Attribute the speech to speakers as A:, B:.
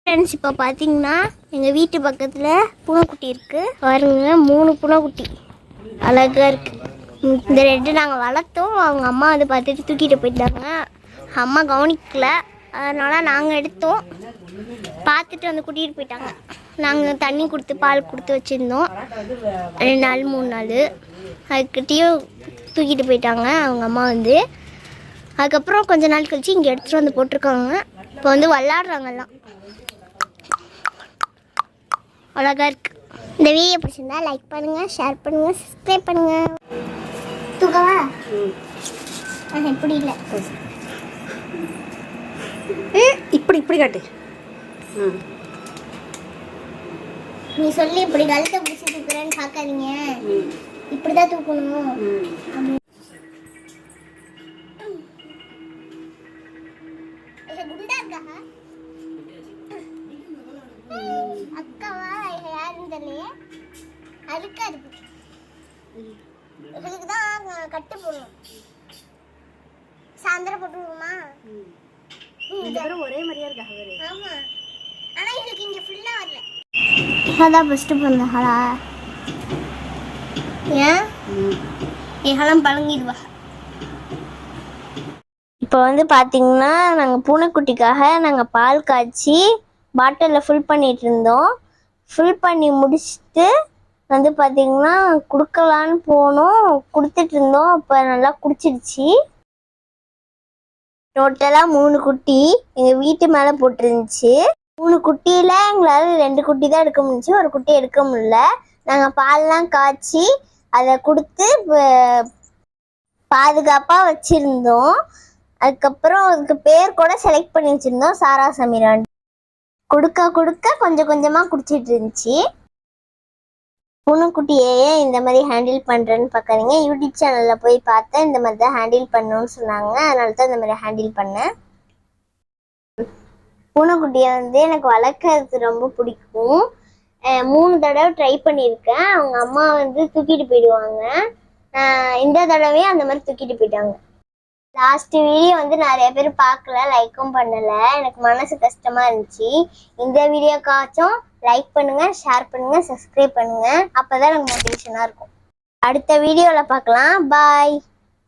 A: Friends, இப்போ பார்த்தீங்கன்னா எங்கள் வீட்டு பக்கத்தில் பூனைக்குட்டி இருக்குது. பாருங்க, 3 பூனைக்குட்டி அழகாக இருக்குது. இந்த 2 நாங்கள் வளர்த்தோம். அவங்க அம்மா வந்து பார்த்துட்டு தூக்கிட்டு போயிட்டாங்க. அம்மா கவனிக்கல, அதனால் நாங்கள் எடுத்தோம். பார்த்துட்டு வந்து கூட்டிகிட்டு போயிட்டாங்க. நாங்கள் தண்ணி கொடுத்து பால் கொடுத்து வச்சுருந்தோம் 2 நாள் 3 நாள். அதுக்கிட்டேயும் தூக்கிட்டு போயிட்டாங்க அவங்க அம்மா வந்து. அதுக்கப்புறம் கொஞ்ச நாள் கழிச்சு இங்கே எடுத்துகிட்டு வந்து போட்டிருக்காங்க. இப்போ வந்து விளாட்றாங்கலாம், அழகாக இருக்குது. இந்த வீடியோ பிடிச்சிருந்தா லைக் பண்ணுங்கள், ஷேர் பண்ணுங்கள், சப்ஸ்கிரைப் பண்ணுங்கள். தூக்கவா? இப்படி இல்லை,
B: இப்படி இப்படி காட்டு.
A: நீ சொல்லி இப்படி கழுத்தை பிடிச்சி தூக்குறேன்னு பார்க்காதீங்க, இப்படி தான் தூக்கணும். குண்டா இருக்கா அக்காவா? யாருன்னு தெரியலையே. அழுக்கா இருக்கு. இதுக்கு தான் கட்டு போடணும். சாயந்தரம் போட்டுருவோமா?
B: ஒரே மாதிரியா இருக்கா?
A: ஆமா, ஆனா இதுக்கு இங்க ஃபுல்லா வரல. இதான் ஃபர்ஸ்ட் பண்ணாளா? ஏன் ஏகலாம் பழங்கிடுவா. இப்போ வந்து பார்த்தீங்கன்னா நாங்கள் பூனைக்குட்டிக்காக நாங்கள் பால் காய்ச்சி பாட்டிலில் ஃபில் பண்ணிகிட்டு இருந்தோம். ஃபில் பண்ணி முடிச்சுட்டு வந்து பார்த்திங்கன்னா கொடுக்கலான்னு போனோம். கொடுத்துட்டு இருந்தோம். அப்போ நல்லா குடிச்சிடுச்சு. டோட்டலாக 3 குட்டி எங்கள் வீட்டு மேலே போட்டுருந்துச்சு. 3 குட்டியில் எங்களால் 2 குட்டி தான் எடுக்க முடிஞ்சிச்சு, ஒரு குட்டி எடுக்க முடியல. நாங்கள் பால்லாம் காய்ச்சி அதை கொடுத்து பாதுகாப்பாக வச்சுருந்தோம். அதுக்கப்புறம் அதுக்கு பேர் கூட செலக்ட் பண்ணி வச்சுருந்தோம், சாரா சமீரான். கொடுக்க கொடுக்க கொஞ்சம் கொஞ்சமாக குடிச்சிட்டு இருந்துச்சு. பூனைக்குட்டியே இந்த மாதிரி ஹேண்டில் பண்ணுறேன்னு பார்க்காதீங்க. யூடியூப் சேனலில் போய் பார்த்தேன், இந்த மாதிரி தான் ஹேண்டில் பண்ணணும்னு சொன்னாங்க. அதனால தான் இந்த மாதிரி ஹேண்டில் பண்ணேன். பூனைக்குட்டியை வந்து எனக்கு வளர்க்கறது ரொம்ப பிடிக்கும். 3 தடவை ட்ரை பண்ணியிருக்கேன். அவங்க அம்மா வந்து தூக்கிட்டு போயிடுவாங்க. இந்த தடவையும் அந்த மாதிரி தூக்கிட்டு போயிட்டாங்க. லாஸ்ட் வீடியோ வந்து நிறைய பேர் பார்க்கல, லைக்கும் பண்ணலை. எனக்கு மனசு கஷ்டமாக இருந்துச்சு. இந்த வீடியோக்காச்சும் லைக் பண்ணுங்கள், ஷேர் பண்ணுங்கள், சப்ஸ்கிரைப் பண்ணுங்கள். அப்போ தான் எனக்கு மோட்டிவேஷனாக இருக்கும். அடுத்த வீடியோவில் பார்க்கலாம். பாய்.